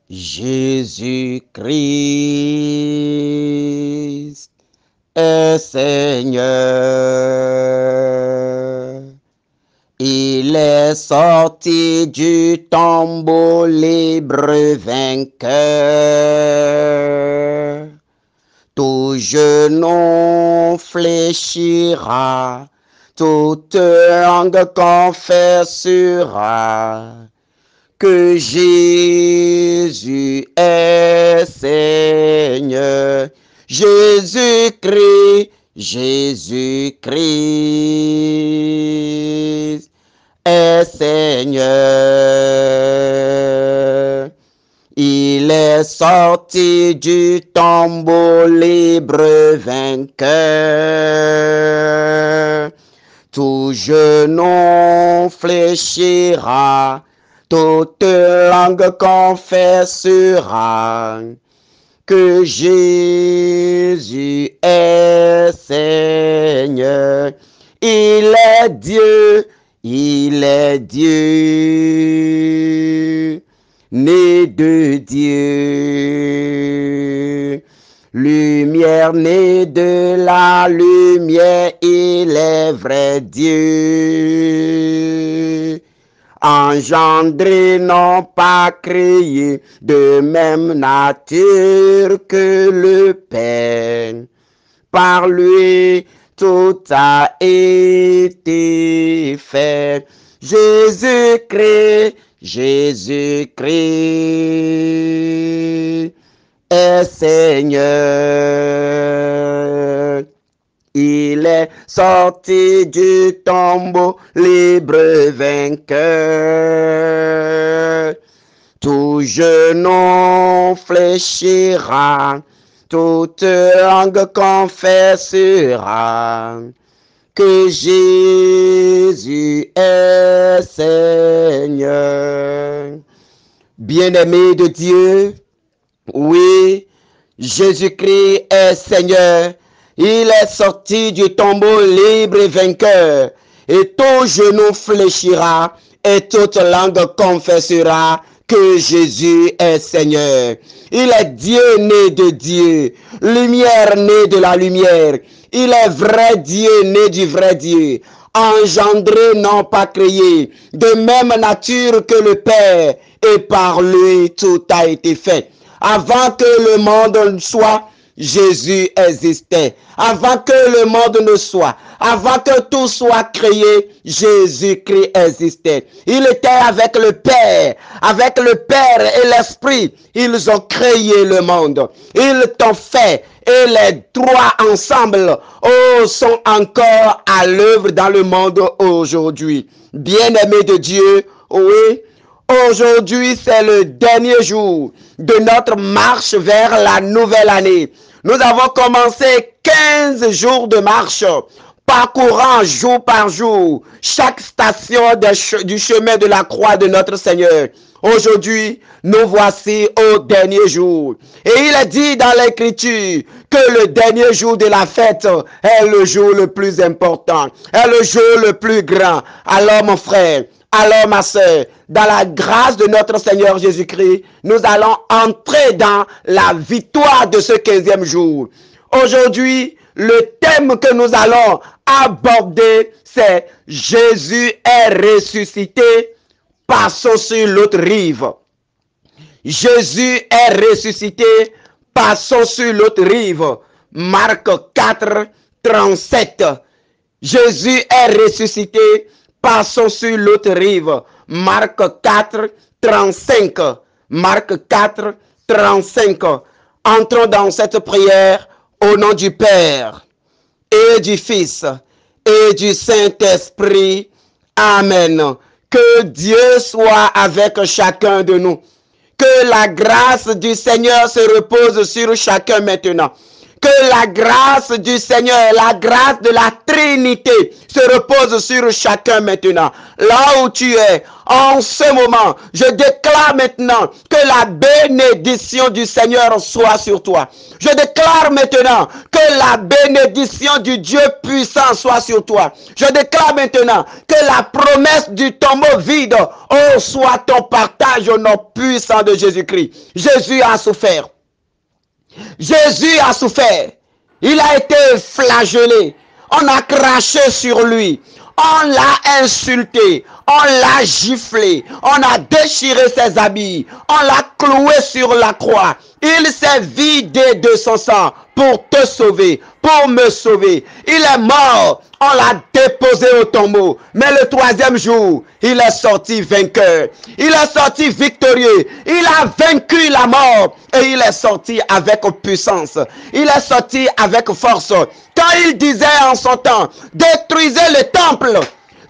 Jésus-Christ est Seigneur. Il est sorti du tombeau libre vainqueur. Tout genou fléchira, toute langue confessera que Jésus est Seigneur. Jésus-Christ, Jésus-Christ est Seigneur. Il est sorti du tombeau libre vainqueur. Tout genou fléchira, toute langue confessera que Jésus est Seigneur. Il est Dieu, il est Dieu, né de Dieu. Lumière née de la lumière, il est vrai Dieu. Engendré, non pas créé, de même nature que le Père. Par lui, tout a été fait. Jésus-Christ, Jésus-Christ est Seigneur. Il est sorti du tombeau libre vainqueur. Tout genou fléchira, toute langue confessera que Jésus est Seigneur. Bien-aimé de Dieu, oui, Jésus-Christ est Seigneur. Il est sorti du tombeau libre et vainqueur. Et tout genou fléchira et toute langue confessera que Jésus est Seigneur. Il est Dieu né de Dieu, lumière née de la lumière. Il est vrai Dieu né du vrai Dieu, engendré non pas créé, de même nature que le Père, et par lui tout a été fait. Avant que le monde soit, Jésus existait. Avant que le monde ne soit, avant que tout soit créé, Jésus-Christ existait. Il était avec le Père et l'Esprit. Ils ont créé le monde. Ils t'ont fait. Et les trois ensemble sont encore à l'œuvre dans le monde aujourd'hui. Bien-aimés de Dieu, oui, aujourd'hui c'est le dernier jour de notre marche vers la nouvelle année. Nous avons commencé 15 jours de marche, parcourant jour par jour chaque station du chemin de la croix de notre Seigneur. Aujourd'hui, nous voici au dernier jour. Et il est dit dans l'Écriture que le dernier jour de la fête est le jour le plus important, est le jour le plus grand. Alors mon frère, alors ma soeur, dans la grâce de notre Seigneur Jésus-Christ, nous allons entrer dans la victoire de ce 15e jour. Aujourd'hui, le thème que nous allons aborder, c'est Jésus est ressuscité. Passons sur l'autre rive. Jésus est ressuscité. Passons sur l'autre rive. Marc 4, 37. Jésus est ressuscité. Passons sur l'autre rive. Marc 4, 35. Marc 4, 35. Entrons dans cette prière au nom du Père et du Fils et du Saint-Esprit. Amen. Que Dieu soit avec chacun de nous. Que la grâce du Seigneur se repose sur chacun maintenant. Que la grâce du Seigneur, la grâce de la Trinité se repose sur chacun maintenant. Là où tu es, en ce moment, je déclare maintenant que la bénédiction du Seigneur soit sur toi. Je déclare maintenant que la bénédiction du Dieu puissant soit sur toi. Je déclare maintenant que la promesse du tombeau vide, oh, soit ton partage au nom puissant de Jésus-Christ. Jésus a souffert. Jésus a souffert. Il a été flagellé. On a craché sur lui. On l'a insulté, on l'a giflé, on a déchiré ses habits, on l'a cloué sur la croix. Il s'est vidé de son sang pour te sauver, pour me sauver. Il est mort, on l'a déposé au tombeau. Mais le troisième jour, il est sorti vainqueur. Il est sorti victorieux. Il a vaincu la mort et il est sorti avec puissance. Il est sorti avec force. Quand il disait en son temps, détruisez le temple.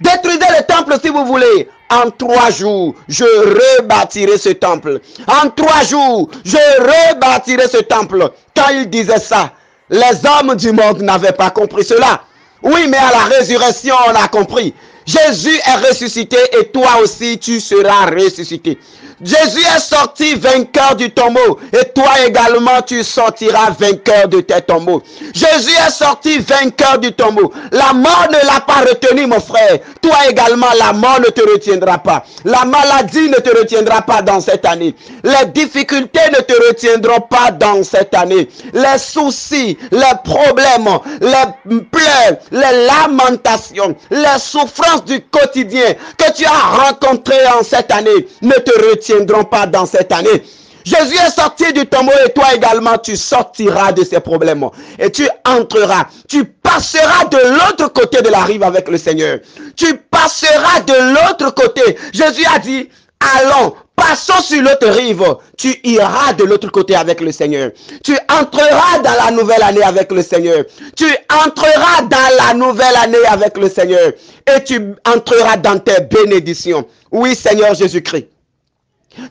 Détruisez le temple si vous voulez. En 3 jours, je rebâtirai ce temple. En 3 jours, je rebâtirai ce temple. Quand il disait ça, les hommes du monde n'avaient pas compris cela. Oui, mais à la résurrection, on a compris. Jésus est ressuscité et toi aussi, tu seras ressuscité. Jésus est sorti vainqueur du tombeau et toi également tu sortiras vainqueur de tes tombeaux. Jésus est sorti vainqueur du tombeau. La mort ne l'a pas retenu, mon frère. Toi également, la mort ne te retiendra pas. La maladie ne te retiendra pas dans cette année. Les difficultés ne te retiendront pas dans cette année. Les soucis, les problèmes, les pleurs, les lamentations, les souffrances du quotidien que tu as rencontrées en cette année ne te retiendront pas dans cette année. Jésus est sorti du tombeau et toi également tu sortiras de ces problèmes et tu entreras, tu passeras de l'autre côté de la rive avec le Seigneur. Tu passeras de l'autre côté. Jésus a dit, allons, passons sur l'autre rive. Tu iras de l'autre côté avec le Seigneur. Tu entreras dans la nouvelle année avec le Seigneur. Tu entreras dans la nouvelle année avec le Seigneur. Et tu entreras dans tes bénédictions. Oui, Seigneur Jésus-Christ.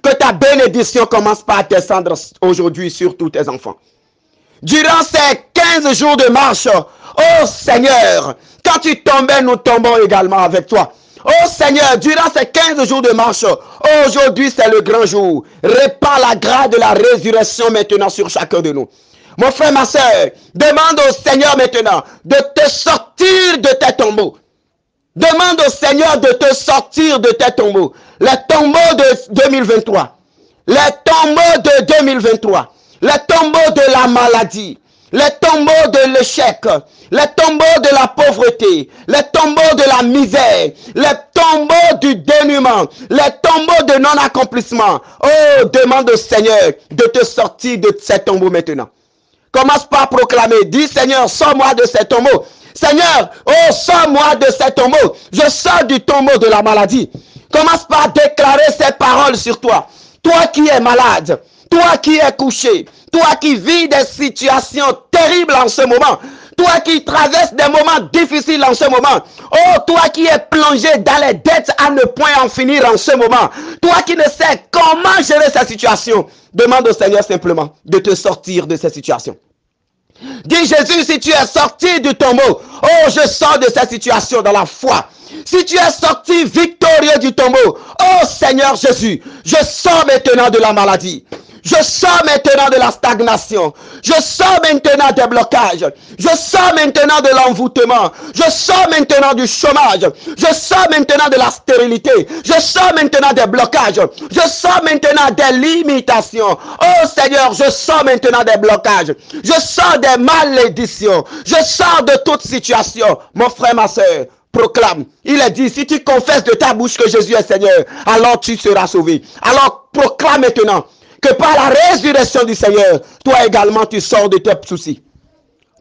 Que ta bénédiction commence par descendre aujourd'hui sur tous tes enfants. Durant ces 15 jours de marche, oh Seigneur, quand tu tombais, nous tombons également avec toi. Oh Seigneur, durant ces 15 jours de marche, aujourd'hui c'est le grand jour. Répands la grâce de la résurrection maintenant sur chacun de nous. Mon frère, ma soeur, demande au Seigneur maintenant de te sortir de tes tombeaux. Demande au Seigneur de te sortir de tes tombeaux. Les tombeaux de 2023. Les tombeaux de 2023. Les tombeaux de la maladie. Les tombeaux de l'échec. Les tombeaux de la pauvreté. Les tombeaux de la misère. Les tombeaux du dénuement. Les tombeaux de non-accomplissement. Oh, demande au Seigneur de te sortir de ces tombeaux maintenant. Commence par proclamer. Dis Seigneur, sors-moi de ces tombeaux. Seigneur, oh, sors-moi de ces tombeaux. Je sors du tombeau de la maladie. Commence par déclarer ces paroles sur toi. Toi qui es malade, toi qui es couché, toi qui vis des situations terribles en ce moment, toi qui traverses des moments difficiles en ce moment, oh, toi qui es plongé dans les dettes à ne point en finir en ce moment, toi qui ne sais comment gérer cette situation, demande au Seigneur simplement de te sortir de cette situation. Dis Jésus, si tu es sorti du tombeau, oh, je sors de cette situation dans la foi. Si tu es sorti victorieux du tombeau, oh Seigneur Jésus, je sors maintenant de la maladie. Je sors maintenant de la stagnation. Je sors maintenant des blocages. Je sors maintenant de l'envoûtement. Je sors maintenant du chômage. Je sors maintenant de la stérilité. Je sors maintenant des blocages. Je sors maintenant des limitations. Oh Seigneur, je sors maintenant des blocages. Je sors des malédictions. Je sors de toute situation. Mon frère, ma soeur, proclame. Il est dit, si tu confesses de ta bouche que Jésus est Seigneur, alors tu seras sauvé. Alors proclame maintenant que par la résurrection du Seigneur, toi également tu sors de tes soucis.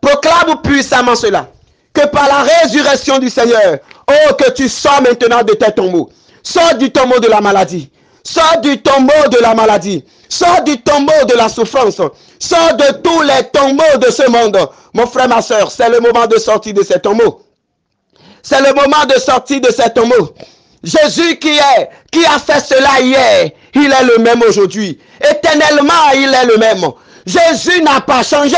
Proclame puissamment cela. Que par la résurrection du Seigneur, oh, que tu sors maintenant de tes tombeaux. Sors du tombeau de la maladie. Sors du tombeau de la maladie. Sors du tombeau de la souffrance. Sors de tous les tombeaux de ce monde. Mon frère, ma soeur, c'est le moment de sortir de ces tombeaux. C'est le moment de sortir de ces tombeaux. Jésus qui a fait cela hier, il est le même aujourd'hui. Éternellement, il est le même. Jésus n'a pas changé.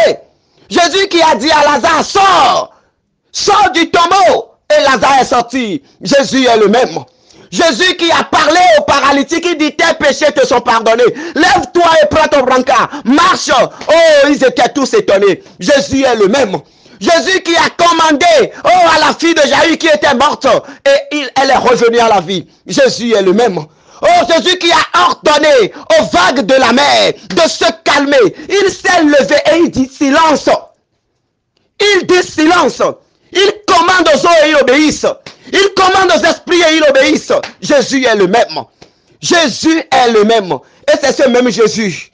Jésus qui a dit à Lazare, sors, sors du tombeau. Et Lazare est sorti. Jésus est le même. Jésus qui a parlé aux paralytiques, il dit, tes péchés te sont pardonnés. Lève-toi et prends ton brancard. Marche. Oh, ils étaient tous étonnés. Jésus est le même. Jésus qui a commandé à la fille de Jaïr qui était morte et elle est revenue à la vie. Jésus est le même. Oh, Jésus qui a ordonné aux vagues de la mer de se calmer. Il s'est levé et il dit silence. Il dit silence. Il commande aux eaux et ils obéissent. Il commande aux esprits et ils obéissent. Jésus est le même. Jésus est le même. Et c'est ce même Jésus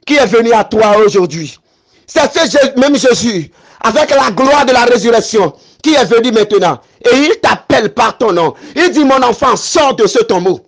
qui est venu à toi aujourd'hui. C'est ce même Jésus, avec la gloire de la résurrection, qui est venu maintenant. Et il t'appelle par ton nom. Il dit, mon enfant, sors de ce tombeau.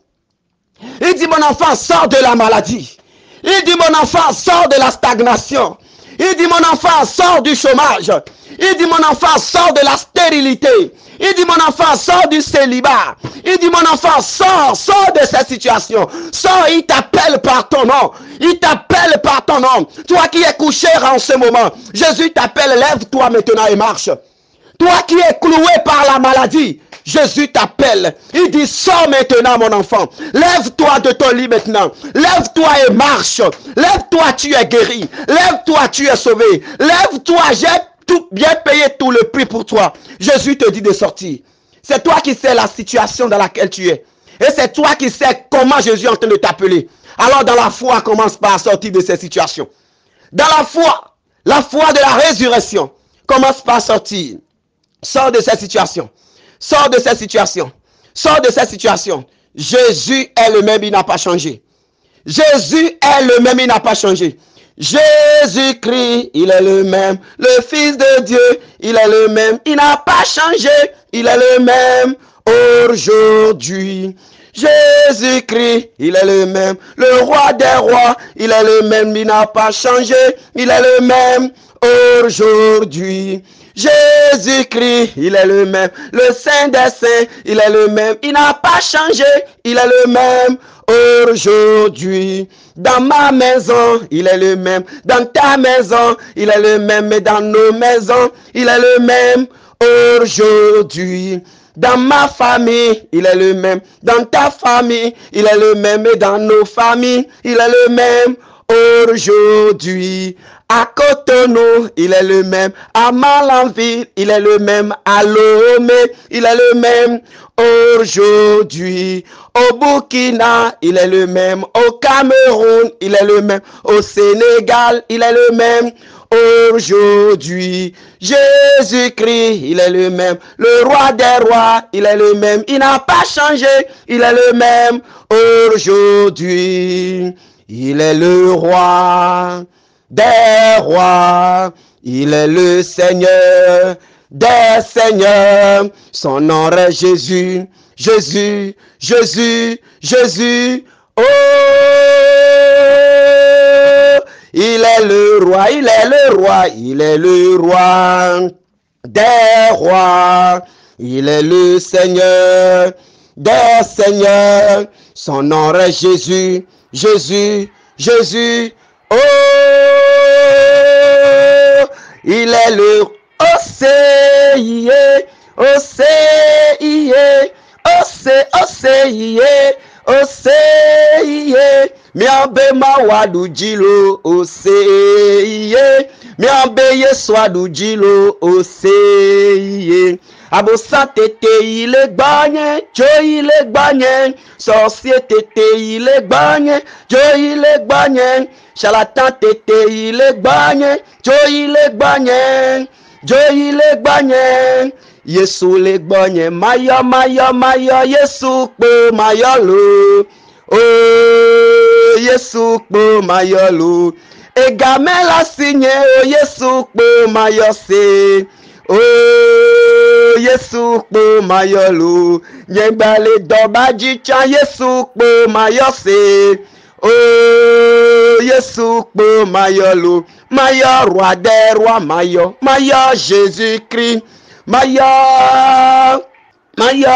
Il dit, mon enfant, sors de la maladie. Il dit, mon enfant, sors de la stagnation. Il dit, mon enfant, sors du chômage. Il dit, mon enfant, sors de la stérilité. Il dit, mon enfant, sors du célibat. Il dit, mon enfant, sors de cette situation. Sors, il t'appelle par ton nom. Il t'appelle par ton nom. Toi qui es couché en ce moment, Jésus t'appelle, lève-toi maintenant et marche. Toi qui es cloué par la maladie, Jésus t'appelle. Il dit, sors maintenant mon enfant. Lève-toi de ton lit maintenant. Lève-toi et marche. Lève-toi, tu es guéri. Lève-toi, tu es sauvé. Lève-toi, j'ai bien payé tout le prix pour toi. Jésus te dit de sortir. C'est toi qui sais la situation dans laquelle tu es. Et c'est toi qui sais comment Jésus est en train de t'appeler. Alors dans la foi, commence par sortir de cette situation. Dans la foi de la résurrection, commence par sortir. Sors de cette situation. Sors de cette situation. Sors de cette situation. Jésus est le même, il n'a pas changé. Jésus est le même, il n'a pas changé. Jésus-Christ, il est le même. Le Fils de Dieu, il est le même. Il n'a pas changé. Il est le même aujourd'hui. Jésus-Christ, il est le même. Le roi des rois, il est le même. Il n'a pas changé. Il est le même aujourd'hui. Jésus-Christ, il est le même. Le Saint des Saints, il est le même. Il n'a pas changé. Il est le même aujourd'hui. Dans ma maison, il est le même. Dans ta maison, il est le même. Mais dans nos maisons, il est le même aujourd'hui. Dans ma famille, il est le même. Dans ta famille, il est le même. Et dans nos familles, il est le même aujourd'hui. À Cotonou, il est le même. À Malanville, il est le même. À Lomé, il est le même aujourd'hui. Au Burkina, il est le même. Au Cameroun, il est le même. Au Sénégal, il est le même aujourd'hui. Jésus-Christ, il est le même. Le roi des rois, il est le même. Il n'a pas changé. Il est le même aujourd'hui. Il est le roi des rois. Il est le Seigneur des seigneurs. Son nom est Jésus. Jésus, Jésus, Jésus. Oh, il est le roi, il est le roi, il est le roi des rois. Il est le Seigneur des seigneurs. Son nom est Jésus, Jésus, Jésus. Oh, il est le Océié, Océié, Océié, Océié. Miambe mawadu jilo Océié, miambe yeswadu jilo Océié. Abosa tete il est bagné, jo il est bagné. Sorcier tete il est bagné, jo il est bagné. Charlatan tete il est bagné, jo il est bagné. Jo il est bagné. Yesu le bagné, mayo mayo mayo Yesu po mayolo. Oh Yesu po mayolo. Egamela signé oh Yesu po mayose. Oh Yesu po mayolo. Nyembale dobaji chan Yesu po mayose. Oh Yesu po mayolo. Mayo roi des rois mayo. Mayo Jésus-Christ. Mayo. Mayo.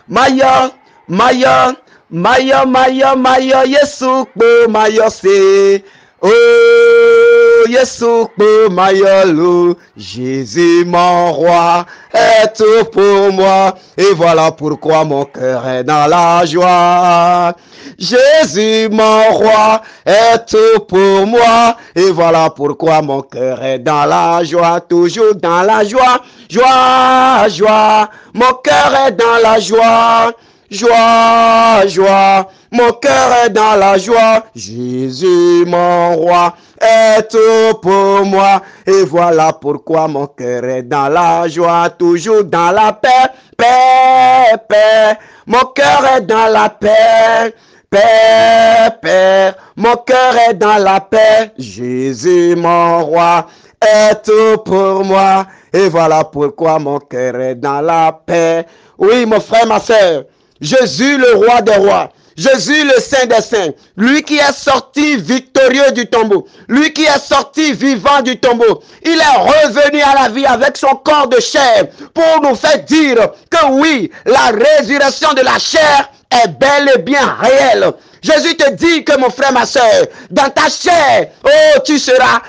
Mayo. Mayo. Mayo, mayo, mayo, Yesu po mayose. Oh, Yesu Mayolo, Jésus mon roi est tout pour moi. Et voilà pourquoi mon cœur est dans la joie. Jésus mon roi est tout pour moi. Et voilà pourquoi mon cœur est dans la joie. Toujours dans la joie. Joie, joie. Mon cœur est dans la joie. Joie, joie, mon cœur est dans la joie. Jésus, mon roi, est tout pour moi. Et voilà pourquoi mon cœur est dans la joie, toujours dans la paix, paix, paix. Mon cœur est dans la paix, paix, paix. Mon cœur est dans la paix. Jésus, mon roi, est tout pour moi. Et voilà pourquoi mon cœur est dans la paix. Oui, mon frère, ma soeur. Jésus, le roi des rois, Jésus, le saint des saints, lui qui est sorti victorieux du tombeau, lui qui est sorti vivant du tombeau, il est revenu à la vie avec son corps de chair pour nous faire dire que oui, la résurrection de la chair est bel et bien réelle. Jésus te dit que mon frère, ma soeur, dans ta chair, oh, tu seras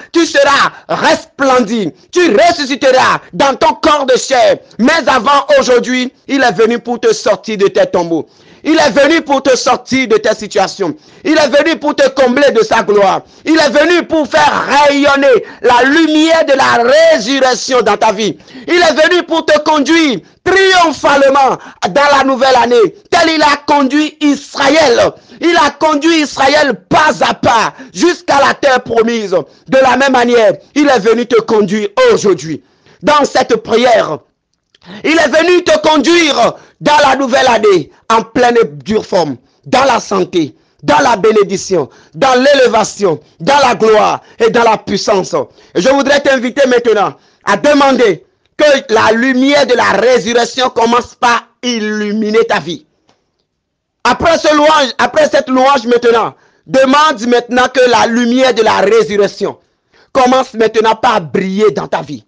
resplendide. Tu ressusciteras dans ton corps de chair. Mais avant aujourd'hui, il est venu pour te sortir de tes tombeaux. Il est venu pour te sortir de tes situations. Il est venu pour te combler de sa gloire. Il est venu pour faire rayonner la lumière de la résurrection dans ta vie. Il est venu pour te conduire triomphalement dans la nouvelle année, tel il a conduit Israël. Il a conduit Israël pas à pas jusqu'à la terre promise. De la même manière, il est venu te conduire aujourd'hui dans cette prière. Il est venu te conduire dans la nouvelle année en pleine et dure forme, dans la santé, dans la bénédiction, dans l'élévation, dans la gloire et dans la puissance. Et je voudrais t'inviter maintenant à demander que la lumière de la résurrection commence par illuminer ta vie. Après cette louange maintenant, demande maintenant que la lumière de la résurrection commence maintenant par briller dans ta vie.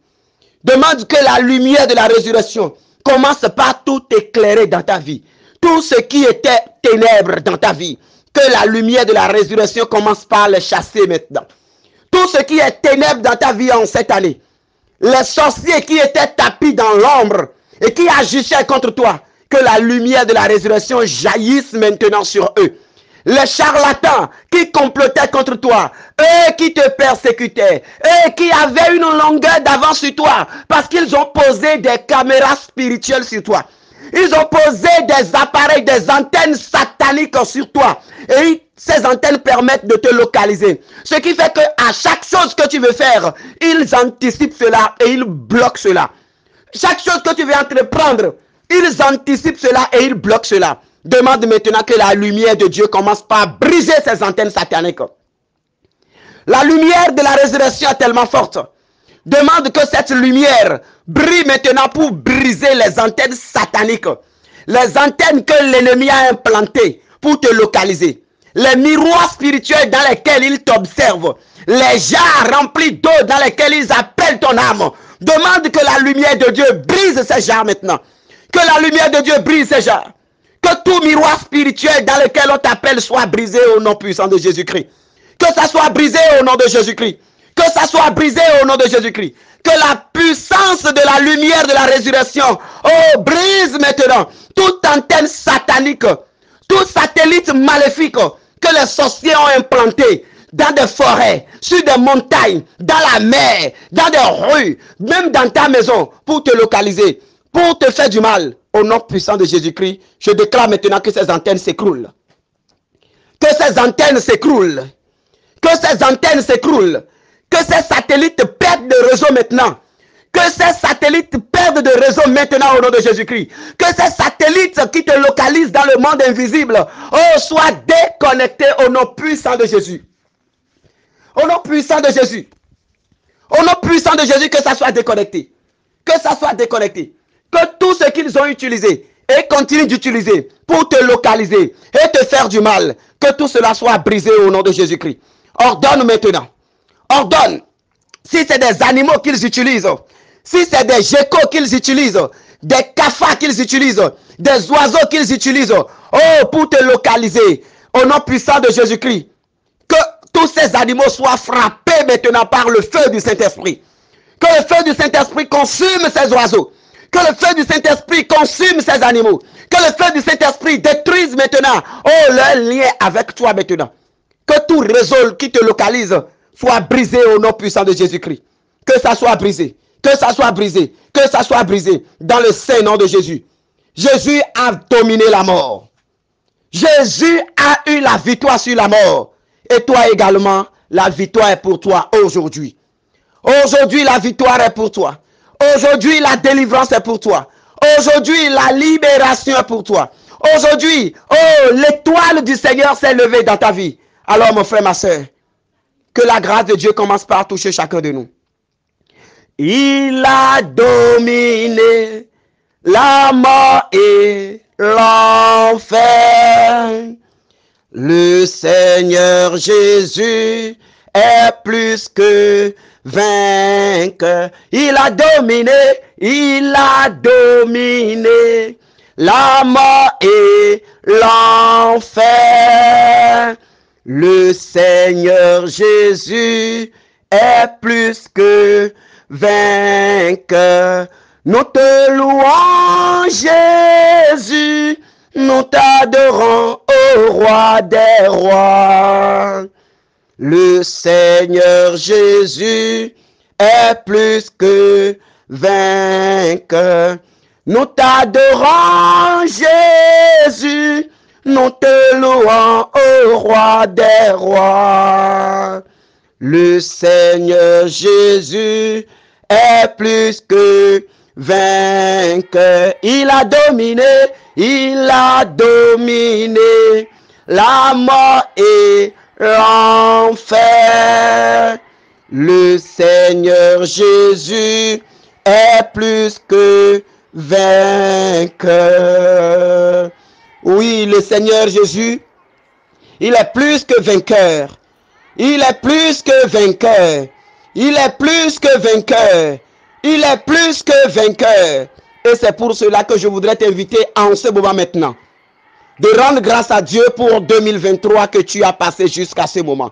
Demande que la lumière de la résurrection commence par tout éclairer dans ta vie. Tout ce qui était ténèbres dans ta vie, que la lumière de la résurrection commence par le chasser maintenant. Tout ce qui est ténèbres dans ta vie en cette année, les sorciers qui étaient tapis dans l'ombre et qui agissaient contre toi, que la lumière de la résurrection jaillisse maintenant sur eux. Les charlatans qui complotaient contre toi, eux qui te persécutaient, eux qui avaient une longueur d'avance sur toi, parce qu'ils ont posé des caméras spirituelles sur toi. Ils ont posé des appareils, des antennes sataniques sur toi. Et ces antennes permettent de te localiser. Ce qui fait qu'à chaque chose que tu veux faire, ils anticipent cela et ils bloquent cela. Chaque chose que tu veux entreprendre, ils anticipent cela et ils bloquent cela. Demande maintenant que la lumière de Dieu commence par briser ces antennes sataniques. La lumière de la résurrection est tellement forte. Demande que cette lumière brille maintenant pour briser les antennes sataniques. Les antennes que l'ennemi a implantées pour te localiser. Les miroirs spirituels dans lesquels il t'observe. Les jarres remplis d'eau dans lesquels ils appellent ton âme. Demande que la lumière de Dieu brise ces jarres maintenant. Que la lumière de Dieu brise ces jarres. Que tout miroir spirituel dans lequel on t'appelle soit brisé au nom puissant de Jésus-Christ. Que ça soit brisé au nom de Jésus-Christ. Que ça soit brisé au nom de Jésus-Christ. Que la puissance de la lumière de la résurrection, oh, brise maintenant toute antenne satanique, tout satellite maléfique que les sorciers ont implanté dans des forêts, sur des montagnes, dans la mer, dans des rues, même dans ta maison, pour te localiser, pour te faire du mal. Au nom puissant de Jésus-Christ, je déclare maintenant que ces antennes s'écroulent. Que ces antennes s'écroulent. Que ces antennes s'écroulent. Que ces satellites perdent de réseau maintenant. Que ces satellites perdent de réseau maintenant au nom de Jésus-Christ. Que ces satellites qui te localisent dans le monde invisible, oh, soient déconnectés au nom puissant de Jésus. Au nom puissant de Jésus. Au nom puissant de Jésus, que ça soit déconnecté. Que ça soit déconnecté. Que tout ce qu'ils ont utilisé et continuent d'utiliser pour te localiser et te faire du mal, que tout cela soit brisé au nom de Jésus-Christ. Ordonne maintenant. Ordonne. Si c'est des animaux qu'ils utilisent, si c'est des geckos qu'ils utilisent, des cafards qu'ils utilisent, des oiseaux qu'ils utilisent, oh, pour te localiser, au nom puissant de Jésus-Christ, que tous ces animaux soient frappés maintenant par le feu du Saint-Esprit. Que le feu du Saint-Esprit consume ces oiseaux. Que le feu du Saint-Esprit consume ces animaux. Que le feu du Saint-Esprit détruise maintenant, oh, leur lien avec toi maintenant. Que tout réseau qui te localise soit brisé au nom puissant de Jésus-Christ. Que ça soit brisé. Que ça soit brisé. Que ça soit brisé dans le saint nom de Jésus. Jésus a dominé la mort. Jésus a eu la victoire sur la mort. Et toi également, la victoire est pour toi aujourd'hui. Aujourd'hui, la victoire est pour toi. Aujourd'hui, la délivrance est pour toi. Aujourd'hui, la libération est pour toi. Aujourd'hui, oh, l'étoile du Seigneur s'est levée dans ta vie. Alors, mon frère, ma soeur, que la grâce de Dieu commence par toucher chacun de nous. Il a dominé la mort et l'enfer. Le Seigneur Jésus est plus que vainqueur. Il a dominé la mort et l'enfer. Le Seigneur Jésus est plus que vainqueur. Nous te louons, Jésus, nous t'adorons, ô roi des rois. Le Seigneur Jésus est plus que vainqueur. Nous t'adorons, Jésus, nous te louons, ô roi des rois. Le Seigneur Jésus est plus que vainqueur. Il a dominé la mort et l'enfer. Le Seigneur Jésus est plus que vainqueur. Oui, le Seigneur Jésus, il est plus que vainqueur. Il est plus que vainqueur. Il est plus que vainqueur. Il est plus que vainqueur. Et c'est pour cela que je voudrais t'inviter en ce moment maintenant de rendre grâce à Dieu pour 2023 que tu as passé jusqu'à ce moment.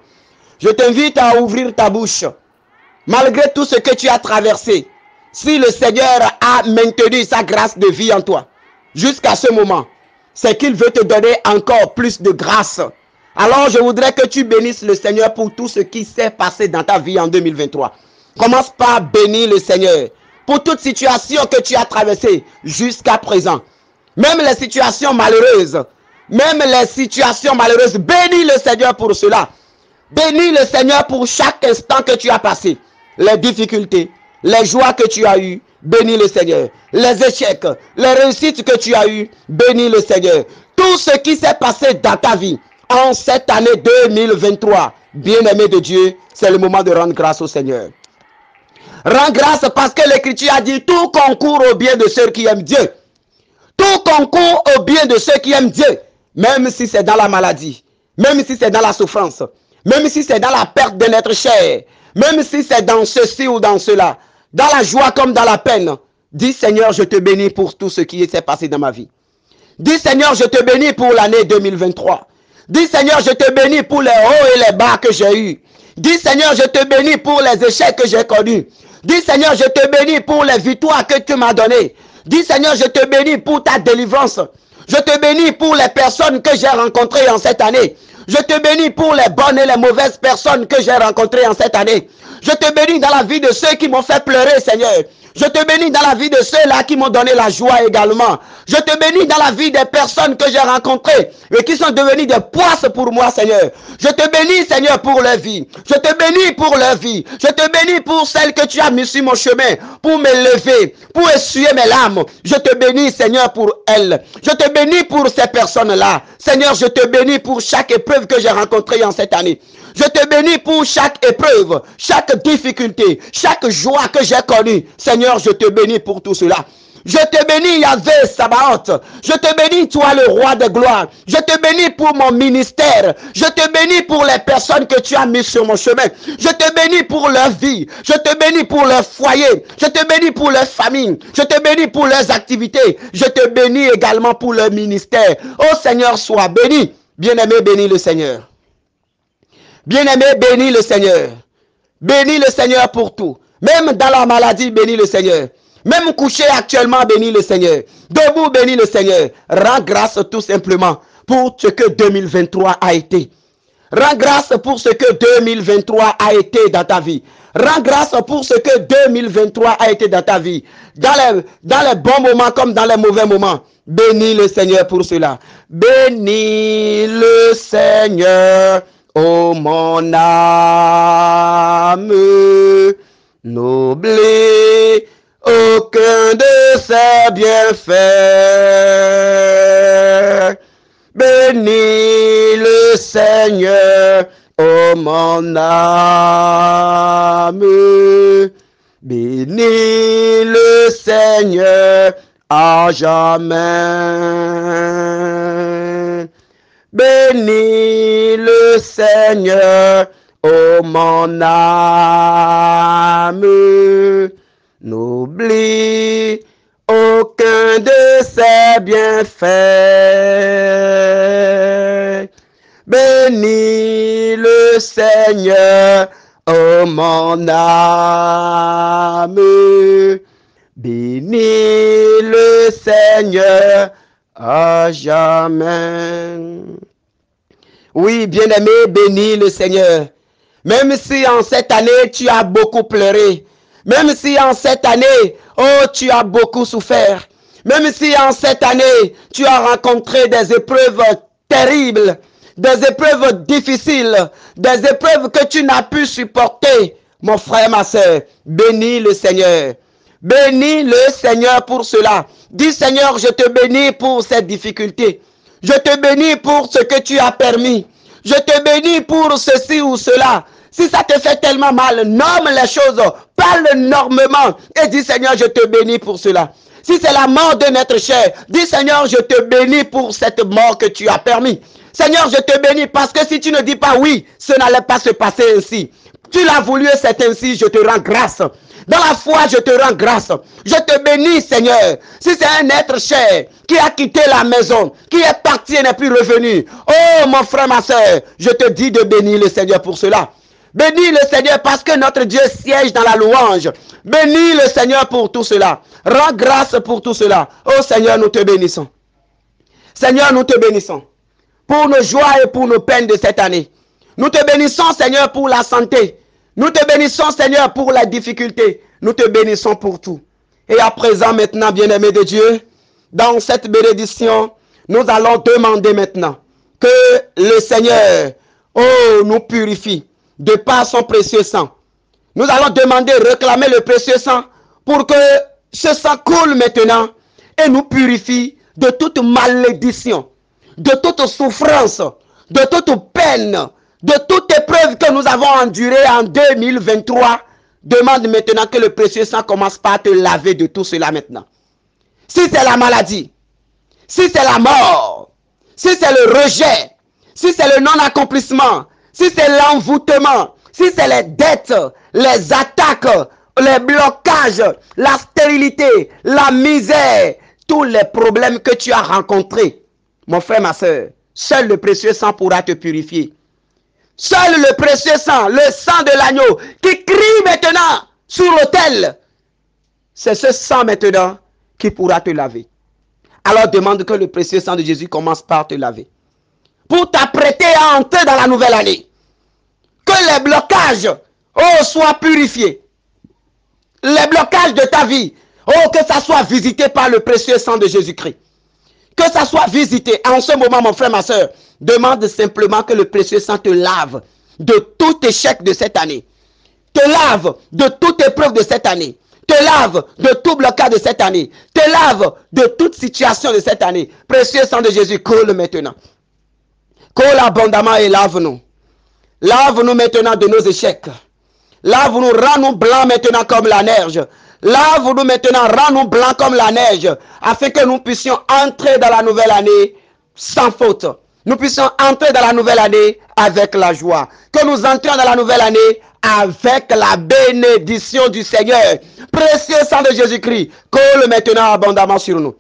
Je t'invite à ouvrir ta bouche. Malgré tout ce que tu as traversé, si le Seigneur a maintenu sa grâce de vie en toi jusqu'à ce moment, c'est qu'il veut te donner encore plus de grâce. Alors je voudrais que tu bénisses le Seigneur pour tout ce qui s'est passé dans ta vie en 2023. Commence par bénir le Seigneur pour toute situation que tu as traversée jusqu'à présent. Même les situations malheureuses. Bénis le Seigneur pour cela. Bénis le Seigneur pour chaque instant que tu as passé. Les difficultés, les joies que tu as eues, bénis le Seigneur. Les échecs, les réussites que tu as eues, bénis le Seigneur. Tout ce qui s'est passé dans ta vie en cette année 2023, bien-aimé de Dieu, c'est le moment de rendre grâce au Seigneur. Rends grâce parce que l'Écriture a dit tout concourt au bien de ceux qui aiment Dieu. Tout concourt au bien de ceux qui aiment Dieu. Même si c'est dans la maladie, même si c'est dans la souffrance, même si c'est dans la perte de notre chair, même si c'est dans ceci ou dans cela, dans la joie comme dans la peine. Dis Seigneur, je te bénis pour tout ce qui s'est passé dans ma vie. Dis Seigneur, je te bénis pour l'année 2023. Dis Seigneur, je te bénis pour les hauts et les bas que j'ai eus. Dis Seigneur, je te bénis pour les échecs que j'ai connus. Dis Seigneur, je te bénis pour les victoires que tu m'as données. Dis Seigneur, je te bénis pour ta délivrance. Je te bénis pour les personnes que j'ai rencontrées en cette année. Je te bénis pour les bonnes et les mauvaises personnes que j'ai rencontrées en cette année. Je te bénis dans la vie de ceux qui m'ont fait pleurer, Seigneur. Je te bénis dans la vie de ceux-là qui m'ont donné la joie également. Je te bénis dans la vie des personnes que j'ai rencontrées et qui sont devenues des poisses pour moi, Seigneur. Je te bénis, Seigneur, pour leur vie. Je te bénis pour leur vie. Je te bénis pour celles que tu as mis sur mon chemin pour m'élever, pour essuyer mes larmes. Je te bénis, Seigneur, pour elles. Je te bénis pour ces personnes-là. Seigneur, je te bénis pour chaque épreuve que j'ai rencontrée en cette année. Je te bénis pour chaque épreuve, chaque difficulté, chaque joie que j'ai connue. Seigneur, je te bénis pour tout cela. Je te bénis, Yahvé Sabaoth. Je te bénis, toi le roi de gloire. Je te bénis pour mon ministère. Je te bénis pour les personnes que tu as mises sur mon chemin. Je te bénis pour leur vie. Je te bénis pour leur foyer. Je te bénis pour leur famille. Je te bénis pour leurs activités. Je te bénis également pour leur ministère. Oh Seigneur, sois béni. Bien-aimé, bénis le Seigneur. Bien-aimé, bénis le Seigneur. Bénis le Seigneur pour tout. Même dans la maladie, bénis le Seigneur. Même couché actuellement, bénis le Seigneur. Debout, bénis le Seigneur. Rends grâce tout simplement pour ce que 2023 a été. Rends grâce pour ce que 2023 a été dans ta vie. Rends grâce pour ce que 2023 a été dans ta vie. Dans les bons moments comme dans les mauvais moments. Bénis le Seigneur pour cela. Bénis le Seigneur, ô mon âme. N'oublie aucun de ses bienfaits. Bénis le Seigneur, ô mon âme. Bénis le Seigneur à jamais. Bénis le Seigneur, ô mon âme. N'oublie aucun de ses bienfaits. Bénis le Seigneur, ô mon âme. Bénis le Seigneur à jamais. Oui, bien-aimé, bénis le Seigneur. Même si en cette année, tu as beaucoup pleuré. Même si en cette année, oh, tu as beaucoup souffert. Même si en cette année, tu as rencontré des épreuves terribles, des épreuves difficiles, des épreuves que tu n'as pu supporter, mon frère, ma soeur, bénis le Seigneur. Bénis le Seigneur pour cela. Dis, Seigneur, je te bénis pour cette difficulté. Je te bénis pour ce que tu as permis. Je te bénis pour ceci ou cela. Si ça te fait tellement mal, nomme les choses, parle énormément et dis, Seigneur, je te bénis pour cela. Si c'est la mort de notre chair, dis, Seigneur, je te bénis pour cette mort que tu as permis. Seigneur, je te bénis parce que si tu ne dis pas oui, ce n'allait pas se passer ainsi. Tu l'as voulu et c'est ainsi, je te rends grâce. Dans la foi, je te rends grâce. Je te bénis, Seigneur. Si c'est un être cher qui a quitté la maison, qui est parti et n'est plus revenu. Oh, mon frère, ma soeur, je te dis de bénir le Seigneur pour cela. Bénis le Seigneur parce que notre Dieu siège dans la louange. Bénis le Seigneur pour tout cela. Rends grâce pour tout cela. Oh Seigneur, nous te bénissons. Seigneur, nous te bénissons. Pour nos joies et pour nos peines de cette année. Nous te bénissons, Seigneur, pour la santé. Nous te bénissons, Seigneur, pour la difficulté. Nous te bénissons pour tout. Et à présent, maintenant, bien-aimés de Dieu, dans cette bénédiction, nous allons demander maintenant que le Seigneur, oh, nous purifie de par son précieux sang. Nous allons demander, réclamer le précieux sang pour que ce sang coule maintenant et nous purifie de toute malédiction, de toute souffrance, de toute peine, de toute épreuve que nous avons endurée en 2023. Demande maintenant que le précieux sang commence par te laver de tout cela maintenant. Si c'est la maladie, si c'est la mort, si c'est le rejet, si c'est le non-accomplissement, si c'est l'envoûtement, si c'est les dettes, les attaques, les blocages, la stérilité, la misère, tous les problèmes que tu as rencontrés, mon frère, ma soeur, seul le précieux sang pourra te purifier. Seul le précieux sang, le sang de l'agneau qui crie maintenant sur l'autel, c'est ce sang maintenant qui pourra te laver. Alors demande que le précieux sang de Jésus commence par te laver. Pour t'apprêter à entrer dans la nouvelle année. Que les blocages, oh, soient purifiés. Les blocages de ta vie, oh, que ça soit visité par le précieux sang de Jésus-Christ. Que ça soit visité. En ce moment, mon frère, ma soeur, demande simplement que le précieux sang te lave de tout échec de cette année. Te lave de toute épreuve de cette année. Te lave de tout blocage de cette année. Te lave de toute situation de cette année. Précieux sang de Jésus, coule maintenant. Coule abondamment et lave-nous. Lave-nous maintenant de nos échecs. Lave-nous, rends-nous blancs maintenant comme la neige. Lave-nous maintenant, rends-nous blancs comme la neige, afin que nous puissions entrer dans la nouvelle année sans faute. Nous puissions entrer dans la nouvelle année avec la joie. Que nous entrions dans la nouvelle année avec la bénédiction du Seigneur. Précieux sang de Jésus-Christ, coule maintenant abondamment sur nous.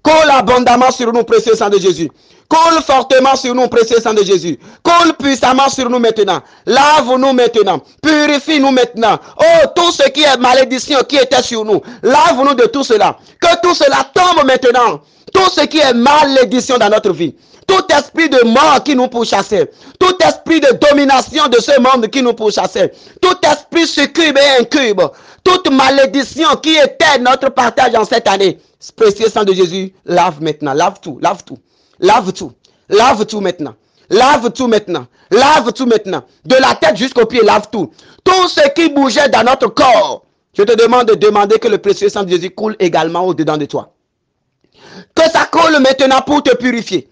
Coule abondamment sur nous, précieux sang de Jésus. Coule fortement sur nous, précieux sang de Jésus. Coule puissamment sur nous maintenant. Lave-nous maintenant. Purifie-nous maintenant. Oh, tout ce qui est malédiction qui était sur nous. Lave-nous de tout cela. Que tout cela tombe maintenant. Tout ce qui est malédiction dans notre vie. Tout esprit de mort qui nous pourchassait. Tout esprit de domination de ce monde qui nous pourchassait. Tout esprit succube et incube. Toute malédiction qui était notre partage en cette année. Précieux sang de Jésus, lave maintenant. Lave tout, lave tout. Lave tout. Lave tout maintenant. Lave tout maintenant. Lave tout maintenant. De la tête jusqu'aux pieds, lave tout. Tout ce qui bougeait dans notre corps. Je te demande de demander que le précieux sang de Jésus coule également au-dedans de toi. Que ça coule maintenant pour te purifier.